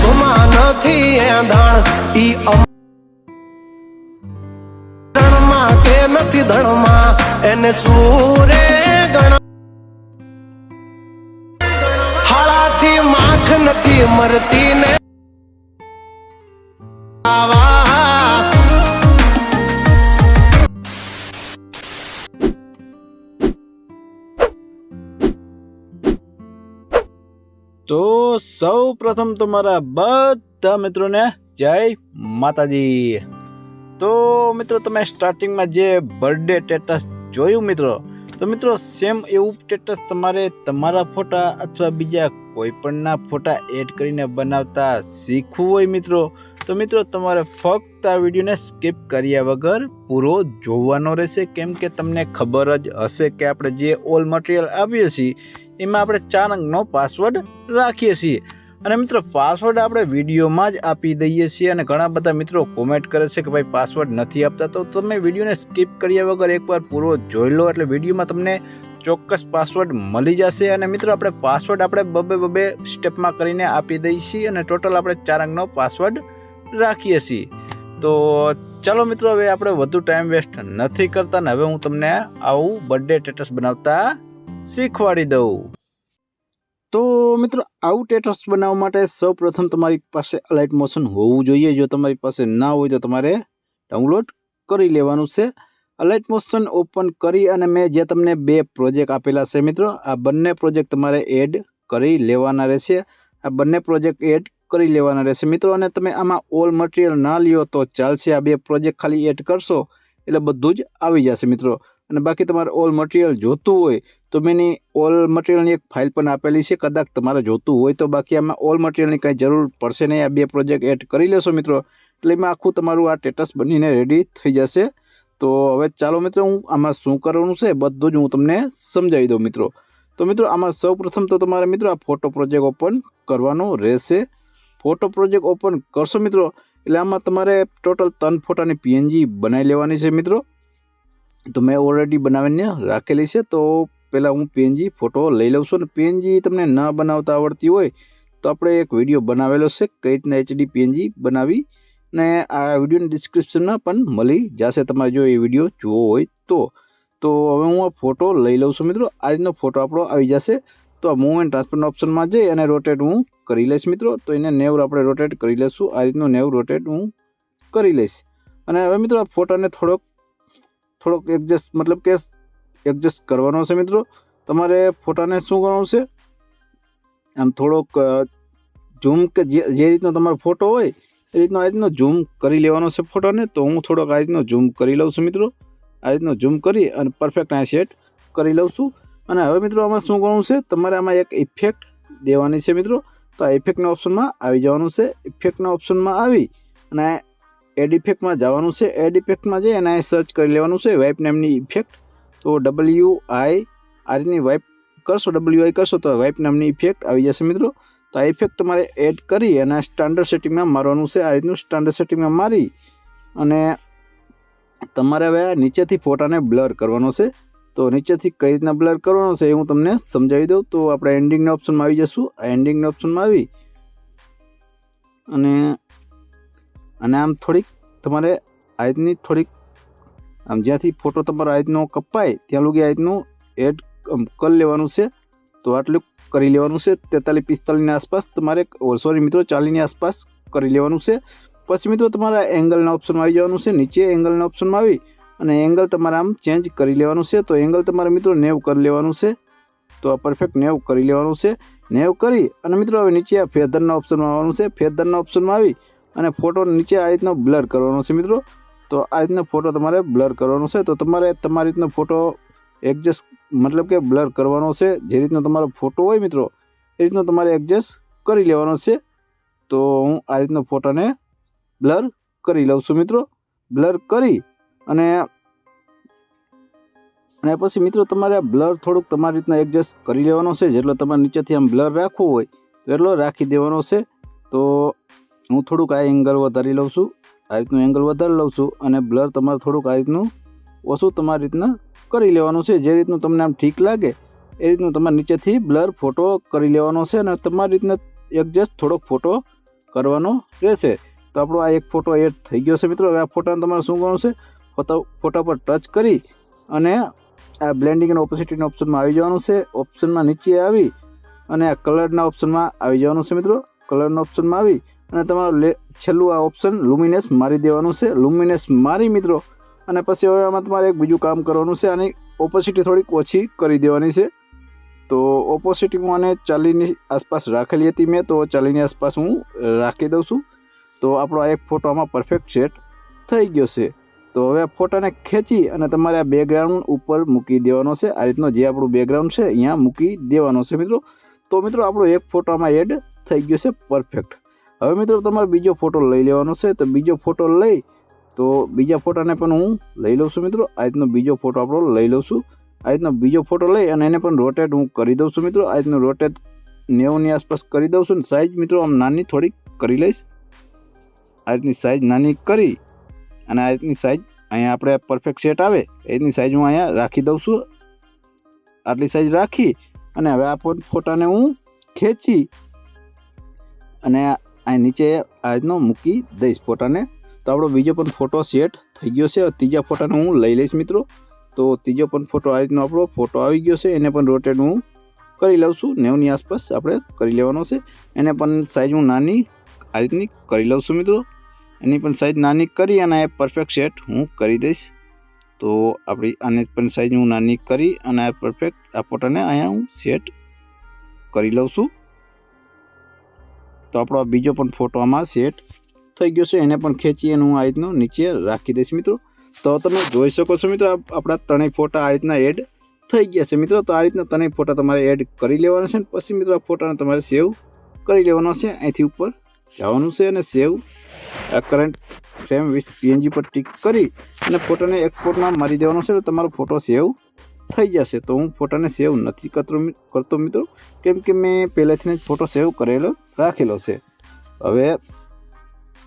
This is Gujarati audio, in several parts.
લોભમાં નથી એંધાણ ઈ અમરણમાં કે નથી ધણમાં એને સૂરે ગણ હાળાથી માખ નથી મરતી ને તો સૌ પ્રથમ તમારા બધા મિત્રોને જય માતાજી। તો મિત્રો તમે સ્ટાર્ટિંગમાં જે બર્થડે સ્ટેટસ જોયું મિત્રો, તો મિત્રો સેમ એવું સ્ટેટસ તમારે તમારા ફોટા અથવા બીજા કોઈ પણના ફોટા એડ કરીને બનાવતા શીખવું હોય મિત્રો, તો મિત્રો તમારે ફક્ત આ વિડીયોને સ્કીપ કર્યા વગર પૂરો જોવાનો રહેશે। કેમ કે તમને ખબર જ હશે કે આપણે જે ઓલ મટીરિયલ આપીએ છીએ એમાં આપણે 4 અંકનો પાસવર્ડ રાખીએ છીએ અને મિત્રો પાસવર્ડ આપણે વિડીયોમાં જ આપી દઈએ છીએ અને ઘણા બધા મિત્રો કોમેન્ટ કરે છે કે ભાઈ પાસવર્ડ નથી આપતા। તો તમે વિડીયોને સ્કીપ કર્યા વગર એકવાર પૂરો જોઈ લો એટલે વિડીયોમાં તમને ચોક્કસ પાસવર્ડ મળી જશે। અને મિત્રો આપણે પાસવર્ડ આપણે બબે સ્ટેપમાં કરીને આપી દઈએ છીએ અને ટોટલ આપણે 4 અંકનો પાસવર્ડ રાખીએ છીએ। તો ચાલો મિત્રો હવે આપણે વધુ ટાઈમ વેસ્ટ નથી કરતા ને હવે હું તમને આવું બર્થડે સ્ટેટસ બનાવતા શીખવાડી દઉં। તો મિત્રો આવું સ્ટેટસ બનાવવા માટે સૌપ્રથમ તમારી પાસે અલાઇટ મોશન હોવું જોઈએ। જો તમારી પાસે ના હોય તો તમારે ડાઉનલોડ કરી લેવાનું છે। અલાઇટ મોશન ઓપન કરી અને મેં જે તમને 2 પ્રોજેક્ટ આપેલા છે મિત્રો, આ બંને પ્રોજેક્ટ તમારે એડ કરી લેવાના રહેશે। આ બંને પ્રોજેક્ટ એડ કરી લેવાના રહેશે મિત્રો। અને તમે આમાં ઓલ મટીરિયલ ના લ્યો તો ચાલશે, આ 2 પ્રોજેક્ટ ખાલી એડ કરશો એટલે બધું જ આવી જશે મિત્રો। અને બાકી તમારે ઓલ મટીરિયલ જોતું હોય તો મેં ઓલ મટીરિયલની એક ફાઇલ પણ આપેલી છે, કદાચ તમારે જોતું હોય તો। બાકી આમાં ઓલ મટીરિયલની કાંઈ જરૂર પડશે નહીં, આ 2 પ્રોજેક્ટ એડ કરી લેશો મિત્રો એટલે એમાં આખું તમારું આ સ્ટેટસ બનીને રેડી થઈ જશે। તો હવે ચાલો મિત્રો હું આમાં શું કરવાનું છે બધું જ હું તમને સમજાવી દઉં મિત્રો। તો મિત્રો આમાં સૌ પ્રથમ તો તમારે મિત્રો આ ફોટો પ્રોજેક્ટ ઓપન કરવાનો રહેશે। ફોટો પ્રોજેક્ટ ઓપન કરશો મિત્રો એટલે આમાં તમારે ટોટલ 3 ફોટાની PNG બનાવી લેવાની છે મિત્રો। તો મેં ઓલરેડી બનાવીને રાખેલી છે, તો પહેલાં હું PNG ફોટો લઈ લઉં છું। અને PNG તમને ન બનાવતા આવડતી હોય તો આપણે એક વિડીયો બનાવેલો છે કઈ રીતના HD PNG બનાવી, ને આ વિડીયોની ડિસ્ક્રિપ્શનમાં પણ મળી જશે તમારે જો એ વિડીયો જોવો હોય તો। તો હવે હું આ ફોટો લઈ લઉં છું મિત્રો, આ રીતનો ફોટો આપણો આવી જશે। તો આ મૂવ એન્ડ ટ્રાન્સફરના ઓપ્શનમાં જઈ અને રોટેટ હું કરી લઈશ મિત્રો। તો એને 90 આપણે રોટેટ કરી લઈશું, આ રીતનું 90 રોટેટ હું કરી લઈશ। અને હવે મિત્રો આ ફોટાને થોડોક એડજસ્ટ મતલબ કે એડજસ્ટ કરવાનો છે મિત્રો। તમારે ફોટાને શું કરવાનું છે આમ થોડોક ઝૂમ કે જે રીતનો તમારો ફોટો હોય એ રીતનો આ રીતનો ઝૂમ કરી લેવાનો છે ફોટાને। તો હું થોડોક આ રીતનો ઝૂમ કરી લઉં છું મિત્રો, આ રીતનો ઝૂમ કરી અને પરફેક્ટ આ સેટ કરી લઉં છું। અને હવે મિત્રો આમાં શું કરવાનું છે, તમારે આમાં એક ઇફેક્ટ દેવાની છે મિત્રો। તો આ ઇફેક્ટના ઓપ્શનમાં આવી જવાનું છે, ઇફેક્ટના ઓપ્શનમાં આવી અને એડ ઇફેક્ટમાં જવાનું છે। એડ ઇફેક્ટમાં જઈ અને સર્ચ કરી લેવાનું છે વાઇપ નામની ઇફેક્ટ। તો WI આ રીતની વાઇપ કરશો, WI કરશો તો વાઇપ નામની ઇફેક્ટ આવી જશે મિત્રો। તો આ ઇફેક્ટ તમારે એડ કરી અને સ્ટાન્ડર્ડ સેટિંગમાં મારવાનું છે, આ રીતનું સ્ટાન્ડર્ડ સેટિંગમાં મારી અને તમારે હવે નીચેથી ફોટાને બ્લર કરવાનો છે। તો નીચેથી કઈ રીતના બ્લર કરવાનો છે એ હું તમને સમજાવી દઉં। તો આપણે એન્ડિંગના ઓપ્શનમાં આવી જશું, આ એન્ડિંગના ઓપ્શનમાં આવી અને આમ થોડીક તમારે આ રીતની થોડીક આમ જ્યાંથી ફોટો તમારો આ રીતનો કપાય ત્યાં લગી આ રીતનું એડ કરી લેવાનું છે। તો આટલું કરી લેવાનું છે, 43-45ની આસપાસ તમારે સોરી મિત્રો 40ની આસપાસ કરી લેવાનું છે। પછી મિત્રો તમારા એંગલના ઓપ્શનમાં આવી જવાનું છે, નીચે એંગલના ઓપ્શનમાં આવી અને એંગલ તમારે આમ ચેન્જ કરી લેવાનું છે। તો એંગલ તમારે મિત્રો 90 કરી લેવાનું છે। તો આ પરફેક્ટ 90 કરી લેવાનું છે। 90 કરી અને મિત્રો હવે નીચે આ ફેધરના ઓપ્શનમાં આવવાનું છે, ફેધરના ઓપ્શનમાં આવી અને ફોટો નીચે આ રીતનો બ્લર કરવાનો છે મિત્રો। તો આ રીતનો ફોટો તમારે બ્લર કરવાનો છે। તો તમારે તમારી રીતનો ફોટો એડજસ્ટ મતલબ કે બ્લર કરવાનો છે, જે રીતનો તમારો ફોટો હોય મિત્રો એ રીતનો તમારે એડજસ્ટ કરી લેવાનો છે। તો હું આ રીતનો ફોટોને બ્લર કરી લઉં છું મિત્રો। બ્લર કરી અને પછી મિત્રો તમારે આ બ્લર થોડુંક તમારી રીતના એડજસ્ટ કરી લેવાનો છે, જેટલો તમારે નીચેથી આમ બ્લર રાખવો હોય એટલો રાખી દેવાનો છે। તો હું થોડુંક આ એંગલ વધારી લઉં છું, આ રીતનું એંગલ વધારી લઉં છું અને બ્લર તમારે થોડુંક આ રીતનું ઓછું તમારી રીતના કરી લેવાનું છે, જે રીતનું તમને આમ ઠીક લાગે એ રીતનું તમારે નીચેથી બ્લર ફોટો કરી લેવાનો છે અને તમારી રીતના એડજસ્ટ થોડોક ફોટો કરવાનો રહેશે। તો આપણો આ એક ફોટો એડ થઈ ગયો છે મિત્રો। હવે આ ફોટાને તમારે શું કરવાનું છે, ફોટા પર ટચ કરી અને આ બ્લેન્ડિંગ અને ઓપોસિટીના ઓપ્શનમાં આવી જવાનું છે। ઓપ્શનમાં નીચે આવી અને આ કલરના ઓપ્શનમાં આવી જવાનું છે મિત્રો। કલરના ઓપ્શનમાં આવી અને તમારું છેલ્લું આ ઓપ્શન લુમિનેસ મારી દેવાનું છે। લુમિનેસ મારી મિત્રો અને પછી હવે આમાં તમારે એક બીજું કામ કરવાનું છે, આની ઓપોસિટી થોડીક ઓછી કરી દેવાની છે। તો ઓપોસિટી હું આને 40ની આસપાસ રાખેલી હતી મેં, તો 40ની આસપાસ હું રાખી દઉં છું। તો આપણો આ એક ફોટો આમાં પરફેક્ટ સેટ થઈ ગયો છે। તો હવે આ ફોટાને ખેંચી અને તમારે આ બેકગ્રાઉન્ડ ઉપર મૂકી દેવાનો છે। આ રીતનો જે આપણું બેકગ્રાઉન્ડ છે અહીંયા મૂકી દેવાનો છે મિત્રો। તો મિત્રો આપણો એક ફોટો આમાં એડ થઈ ગયો છે પરફેક્ટ। હવે મિત્રો તમારે બીજો ફોટો લઈ લેવાનો છે। તો બીજો ફોટો લઈ તો બીજા ફોટાને પણ હું લઈ લઉં છું મિત્રો। આ રીતનો બીજો ફોટો આપણો લઈ લઉં છું। આ રીતનો બીજો ફોટો લઈ અને એને પણ રોટેટ હું કરી દઉં છું મિત્રો। આ રીતનું રોટેટ 90ની આસપાસ કરી દઉં છું। સાઇઝ મિત્રો આમ નાની થોડીક કરી લઈશ। આ રીતની સાઇઝ નાની કરી અને આ રીતની સાઇઝ અહીંયા આપણે પરફેક્ટ સેટ આવે એ રીતની સાઇઝ હું અહીંયા રાખી દઉં છું। આટલી સાઇઝ રાખી અને હવે આ ફોટાને હું ખેંચી અને અહીં નીચે આ રીતનો મૂકી દઈશ ફોટાને। તો આપણો બીજો પણ ફોટો સેટ થઈ ગયો છે। ત્રીજા ફોટાને હું લઈ લઈશ મિત્રો। તો ત્રીજો પણ ફોટો આ રીતનો આપણો ફોટો આવી ગયો છે। એને પણ રોટેટ હું કરી લઉં છું। 90ની આસપાસ આપણે કરી લેવાનો છે। એને પણ સાઇઝ હું નાની આ રીતની કરી લઉં છું મિત્રો। એની પણ સાઇઝ નાની કરી અને એ પરફેક્ટ સેટ હું કરી દઈશ। તો આપણી આને પણ સાઇઝ હું નાની કરી અને આ પરફેક્ટ આ ફોટાને અહીંયા હું સેટ કરી લઉં છું। તો આપણો બીજો પણ ફોટો આમાં સેટ થઈ ગયો છે। એને પણ ખેંચી અને હું આ રીતનો નીચે રાખી દઈશ મિત્રો। તો તમે જોઈ શકો છો મિત્રો આપણા ત્રણેય ફોટા આ રીતના એડ થઈ ગયા છે મિત્રો। તો આ રીતના ત્રણેય ફોટા તમારે એડ કરી લેવાના છે। પછી મિત્રો આ ફોટાને તમારે સેવ કરી લેવાનો છે। અહીંથી ઉપર જવાનું છે અને સેવ કરંટ ફ્રેમ વિથ PNG પર ટિક કરી અને ફોટાને એક્સપોર્ટમાં મારી દેવાનો છે। તો તમારો ફોટો સેવ થઈ જશે। તો હું ફોટાને સેવ નથી કરતો મિત્રો, કેમ કે મેં પહેલેથી જ ફોટો સેવ કરેલો રાખેલો છે। હવે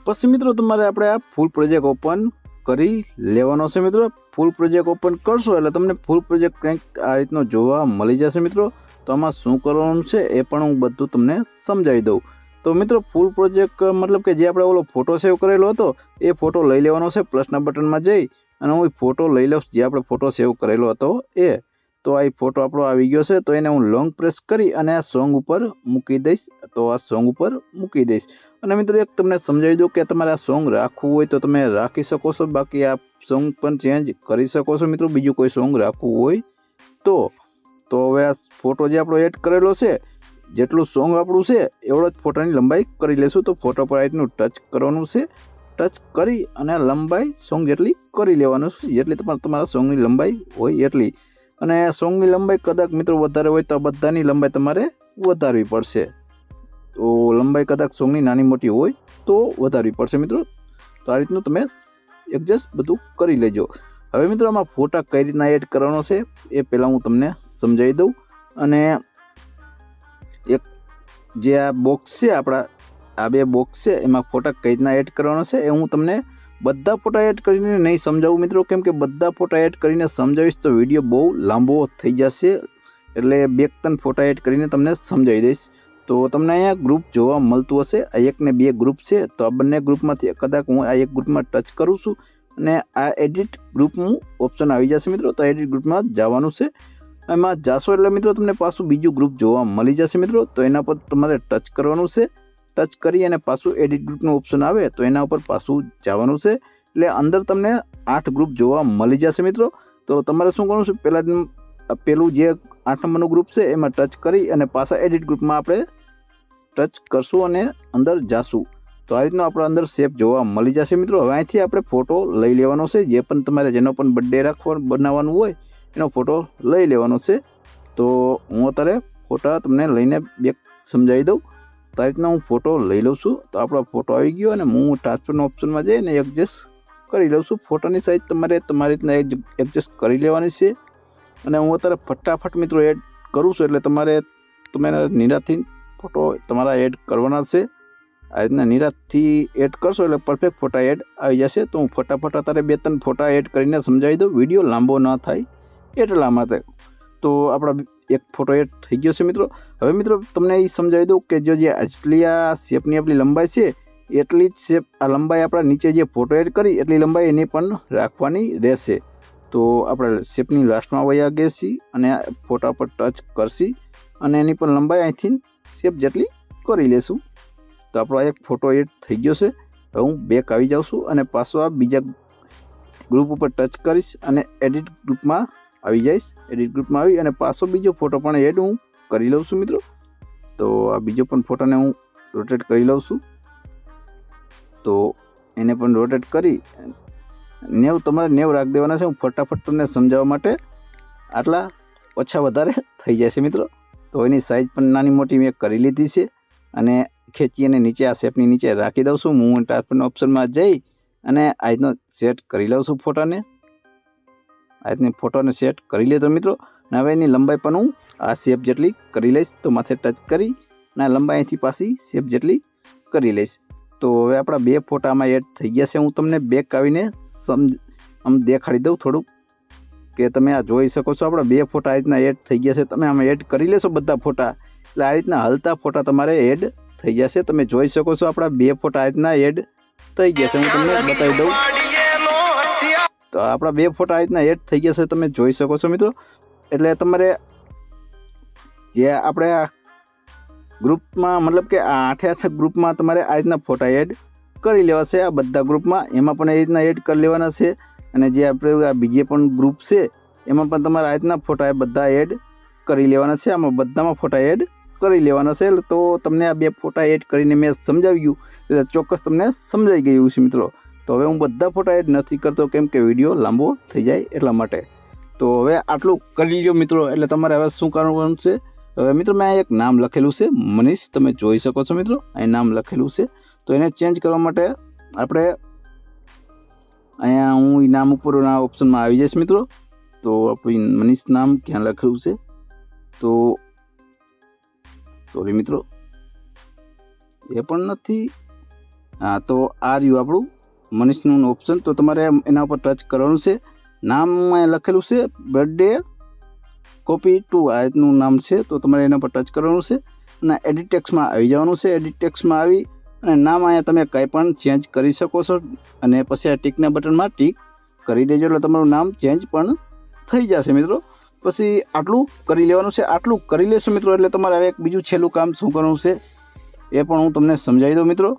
પછી મિત્રો તમારે આપણે આ ફૂલ પ્રોજેક્ટ ઓપન કરી લેવાનો છે મિત્રો। ફૂલ પ્રોજેક્ટ ઓપન કરશો એટલે તમને ફૂલ પ્રોજેક્ટ કંઈક આ રીતનો જોવા મળી જશે મિત્રો। તો આમાં શું કરવાનું છે એ પણ હું બધું તમને સમજાવી દઉં। તો મિત્રો ફૂલ પ્રોજેક્ટ મતલબ કે જે આપણે ઓલો ફોટો સેવ કરેલો હતો એ ફોટો લઈ લેવાનો છે। પ્લસના બટનમાં જઈ અને હું ફોટો લઈ લઉં જે આપણે ફોટો સેવ કરેલો હતો એ। તો આ ફોટો આપણો આવી ગયો છે। તો એને હું લોંગ પ્રેસ કરી અને આ સોંગ ઉપર મૂકી દઈશ। તો આ સોંગ ઉપર મૂકી દઈશ અને મિત્રો એક તમને સમજાવી દઉં કે તમારે આ સોંગ રાખવું હોય તો તમે રાખી શકો છો, બાકી આ સોંગ પણ ચેન્જ કરી શકો છો મિત્રો, બીજું કોઈ સોંગ રાખવું હોય તો હવે આ ફોટો જે આપણો એડ કરેલો છે જેટલું સોંગ આપણું છે એવડો જ ફોટાની લંબાઈ કરી લેશું। તો ફોટો પર આ રીતનું ટચ કરવાનું છે। ટચ કરી અને લંબાઈ સોંગ જેટલી કરી લેવાનું છે, જેટલી તમારા સોંગની લંબાઈ હોય એટલી। અને સોંગની લંબાઈ કદાચ મિત્રો વધારે હોય તો બધાની લંબાઈ તમારે વધારવી પડશે। તો લંબાઈ કદાચ સોંગની નાની મોટી હોય તો વધારવી પડશે મિત્રો। તો આ રીતનું તમે એડજસ્ટ બધું કરી લેજો। હવે મિત્રો આમાં ફોટા કઈ રીતના એડ કરવાનો છે એ પહેલાં હું તમને સમજાવી દઉં। અને એક જે આ બોક્સ છે આપણા આ બે બોક્સ છે એમાં ફોટા કઈ રીતના એડ કરવાનો છે એ હું તમને બધા ફોટા એડ કરીને નહીં સમજાવું મિત્રો, કેમ કે બધા ફોટા એડ કરીને સમજાવીશ તો વિડીયો બહુ લાંબો થઈ જશે। એટલે 2-3 ફોટા એડ કરીને તમને સમજાવી દઈશ। તો તમને અહીંયા ગ્રુપ જોવા મળતું હશે। આ 1 ને 2 ગ્રુપ છે। તો આ બંને ગ્રુપમાંથી કદાચ હું આ એક ગ્રુપમાં ટચ કરું છું અને આ એડિટ ગ્રુપનું ઓપ્શન આવી જશે મિત્રો। તો એડિટ ગ્રુપમાં જવાનું છે। એમાં જાશો એટલે મિત્રો તમને પાછું બીજું ગ્રુપ જોવા મળી જશે મિત્રો। તો એના પર તમારે ટચ કરવાનું છે। ટચ કરી અને પાછું એડિટ ગ્રુપનું ઓપ્શન આવે તો એના ઉપર પાછું જવાનું છે। એટલે અંદર તમને 8 ગ્રુપ જોવા મળી જશે મિત્રો। તો તમારે શું કરવાનું છે, પહેલું જે 8 નંબરનું ગ્રુપ છે એમાં ટચ કરી અને પાછા એડિટ ગ્રુપમાં આપણે ટચ કરશું અને અંદર જાશું। તો આ રીતનો આપણે અંદર શેપ જોવા મળી જશે મિત્રો। હવે અહીંથી આપણે ફોટો લઈ લેવાનો છે। જે પણ તમારે જેનો પણ બર્થડે બનાવવાનું હોય એનો ફોટો લઈ લેવાનો છે। તો હું અત્યારે ફોટા તમને લઈને બે સમજાવી દઉં। તો આ રીતના હું ફોટો લઈ લઉં છું। તો આપણો ફોટો આવી ગયો અને હું ટ્રાન્સફરના ઓપ્શનમાં જઈને એડજસ્ટ કરી લઉં છું। ફોટાની સાઇઝ તમારી રીતના એડજસ્ટ કરી લેવાની છે। અને હું અત્યારે ફટાફટ મિત્રો એડ કરું છું એટલે તમારે નિરાશથી ફોટો તમારા એડ કરવાના છે। આ રીતના નિરાશથી એડ કરશો એટલે પરફેક્ટ ફોટા એડ આવી જશે। તો હું ફટાફટ અત્યારે 2-3 ફોટા એડ કરીને સમજાવી દઉં, વિડીયો લાંબો ન થાય એટલા માટે। તો આપણા એક ફોટો એડ થઈ ગયો છે મિત્રો। હવે મિત્રો તમને એ સમજાવી દઉં કે જે આટલી આ શેપની આપણી લંબાઈ છે એટલી જ શેપ આ લંબાઈ આપણે નીચે જે ફોટો એડ કરી એટલી લંબાઈ એની પણ રાખવાની રહેશે. તો આપણે શેપની લાસ્ટમાં વયા ગેસી અને ફોટા પર ટચ કરશી અને એની પણ લંબાઈ અહીંથી શેપ જેટલી કરી લેશું. તો આપણો એક ફોટો એડ થઈ ગયો છે. હવે હું બેક આવી જાઉં છું અને પાછો આ બીજા ગ્રુપ ઉપર ટચ કરીશ અને એડિટ ગ્રુપમાં આવી જઈશ. એડિટ ગ્રુપમાં આવી અને પાછો બીજો ફોટો પણ એડ હું કરી લઉં છું મિત્રો. તો આ બીજો પણ ફોટોને હું રોટેટ કરી લઉં છું. તો એને પણ રોટેટ કરી 90 તમારે 90 રાખી દેવાના છે. હું ફટાફટ તમને સમજાવવા માટે આટલા ઓછા વધારે થઈ જશે મિત્રો. તો એની સાઇઝ પણ નાની મોટી મેં કરી લીધી છે અને ખેંચી અને નીચે આ શેપની નીચે રાખી દઉં છું. મૂવ એન્ડ ટ્રાન્સફરના ઓપ્શનમાં જઈ અને આ રીતનો સેટ કરી લઉં છું ફોટાને. આ રીતની ફોટોને સેટ કરી લેતો મિત્રો. અને હવે એની લંબાઈ પણ હું આ શેપ જેટલી કરી લઈશ. તો માથે ટચ કરી અને આ લંબાઈ અહીંથી પાછી શેપ જેટલી કરી લઈશ. તો હવે આપણા બે ફોટામાં એડ થઈ ગયા છે. હું તમને બેક આવીને આમ દેખાડી દઉં થોડુંક કે તમે આ જોઈ શકો છો. આપણા બે ફોટા આ રીતના એડ થઈ ગયા છે. તમે આમાં એડ કરી લેશો બધા ફોટા એટલે આ રીતના હલતા ફોટા તમારે એડ થઈ જશે. તમે જોઈ શકો છો આપણા બે ફોટા આ રીતના એડ થઈ ગયા છે. હું તમને બતાવી દઉં. તો આપણા બે ફોટા આ રીતના એડ થઈ ગયા છે. તમે જોઈ શકો છો મિત્રો. એટલે તમારે જે આપણે આ ગ્રુપમાં મતલબ કે આ 8 ગ્રુપમાં તમારે આ રીતના ફોટા એડ કરી લેવા છે. આ બધા ગ્રુપમાં એમાં પણ એ રીતના એડ કરી લેવાના છે. અને જે આપણે આ બીજે પણ ગ્રુપ છે એમાં પણ તમારે આ રીતના ફોટા બધા એડ કરી લેવાના છે. આમાં બધામાં ફોટા એડ કરી લેવાના છે. તો તમને આ બે ફોટા એડ કરીને મેં સમજાવ્યું એટલે ચોક્કસ તમને સમજાઈ ગયું છે મિત્રો. તો હવે હું બધા ફોટા એડ નથી કરતો કેમ કે વિડીયો લાંબો થઈ જાય એટલા માટે. તો હવે આટલું કરી લીજો મિત્રો. એટલે તમારે હવે શું કરવાનું છે. હવે મિત્રો મેં એક નામ લખેલું છે મનીષ. તમે જોઈ શકો છો મિત્રો અહીં નામ લખેલું છે. તો એને ચેન્જ કરવા માટે આપણે અહીંયા હું નામ ઉપરના ઓપ્શનમાં આવી જઈશ મિત્રો. તો આપણું મનીષ નામ ક્યાં લખેલું છે તો સોરી મિત્રો એ પણ નથી. હા તો આ રહ્યું આપણું મનીષનું ઓપ્શન. તો તમારે એના ઉપર ટચ કરવાનું છે. નામ લખેલું છે બર્થડે કોપી ટુ આ રીતનું નામ છે. તો તમારે એના પર ટચ કરવાનું છે અને એડિટ ટેક્સ્ટમાં આવી જવાનું છે. એડિટ ટેક્સ્ટમાં આવી અને નામ અહીંયા તમે કંઈ પણ ચેન્જ કરી શકો છો અને પછી આ ટીકના બટનમાં ટીક કરી દેજો એટલે તમારું નામ ચેન્જ પણ થઈ જશે મિત્રો. પછી આટલું કરી લેવાનું છે. આટલું કરી લેશો મિત્રો એટલે તમારે હવે એક બીજું છેલ્લું કામ શું કરવાનું છે એ પણ હું તમને સમજાવી દઉં મિત્રો.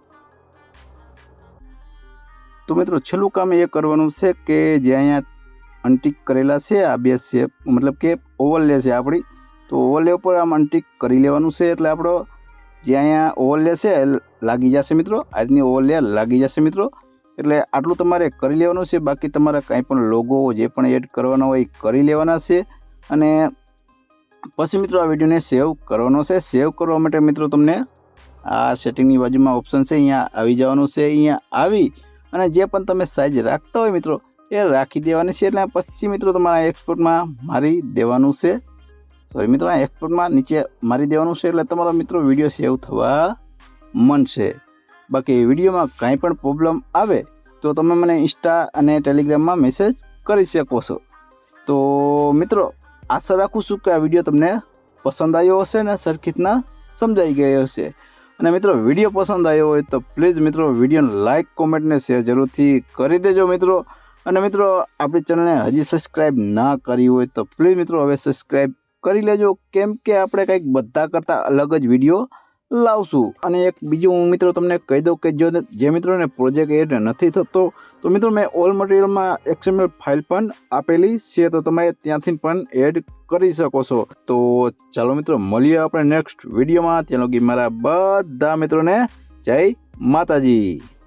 તો મિત્રો છેલ્લું કામ એ કરવાનું છે કે જે અહીંયા અનટિક કરેલા છે આ બે શેપ મતલબ કે ઓવરલે છે આપણી. તો ઓવરલે ઉપર આમ અનટિક કરી લેવાનું છે એટલે આપણો જે અહીંયા ઓવરલે છે લાગી જશે મિત્રો. આ રીતની ઓવરલે લાગી જશે મિત્રો. એટલે આટલું તમારે કરી લેવાનું છે. બાકી તમારે કાંઈ પણ લોગો જે પણ એડ કરવાનો હોય એ કરી લેવાના છે. અને પછી મિત્રો આ વિડીયોને સેવ કરવાનો છે. સેવ કરવા માટે મિત્રો તમને આ સેટિંગની બાજુમાં ઓપ્શન છે અહીંયા આવી જવાનું છે. અહીંયા આવી અને જે પણ તમે સાઇઝ રાખતા હોય મિત્રો એ રાખી દેવાની છે. એટલે પછી મિત્રો તમારા એક્સપોર્ટમાં મારી દેવાનું છે. સોરી મિત્રો આ એક્સપોર્ટમાં નીચે મારી દેવાનું છે એટલે તમારો મિત્રો વિડીયો સેવ થવા માંડશે. બાકી વિડીયોમાં કાંઈ પણ પ્રોબ્લેમ આવે તો તમે મને ઇન્સ્ટા અને ટેલિગ્રામમાં મેસેજ કરી શકો છો. તો મિત્રો આશા રાખું છું કે આ વિડીયો તમને પસંદ આવ્યો હશે ને સરખી રીતના સમજાઈ ગયો હશે. અને મિત્રો વિડીયો પસંદ આવ્યો હોય તો પ્લીઝ મિત્રો વિડીયોને લાઇક કોમેન્ટ ને શેર જરૂરથી કરી દેજો મિત્રો. અને મિત્રો આપણી ચેનલને હજી સબસ્ક્રાઈબ ના કરી હોય તો પ્લીઝ મિત્રો હવે સબસ્ક્રાઈબ કરી લેજો કેમ કે આપણે કંઈક બધા કરતાં અલગ જ વિડીયો લાવશું. અને એક બીજું હું મિત્રો તમને કહી દઉં કે જો જે મિત્રોને પ્રોજેક્ટ એડ નથી થતો તો મિત્રો મેં ઓલ મટીરિયલમાં XML ફાઇલ પણ આપેલી છે. તો તમે ત્યાંથી પણ એડ કરી શકો છો. તો ચાલો મિત્રો મળીએ આપણે નેક્સ્ટ વિડીયોમાં. ત્યાં લગી મારા બધા મિત્રોને જય માતાજી.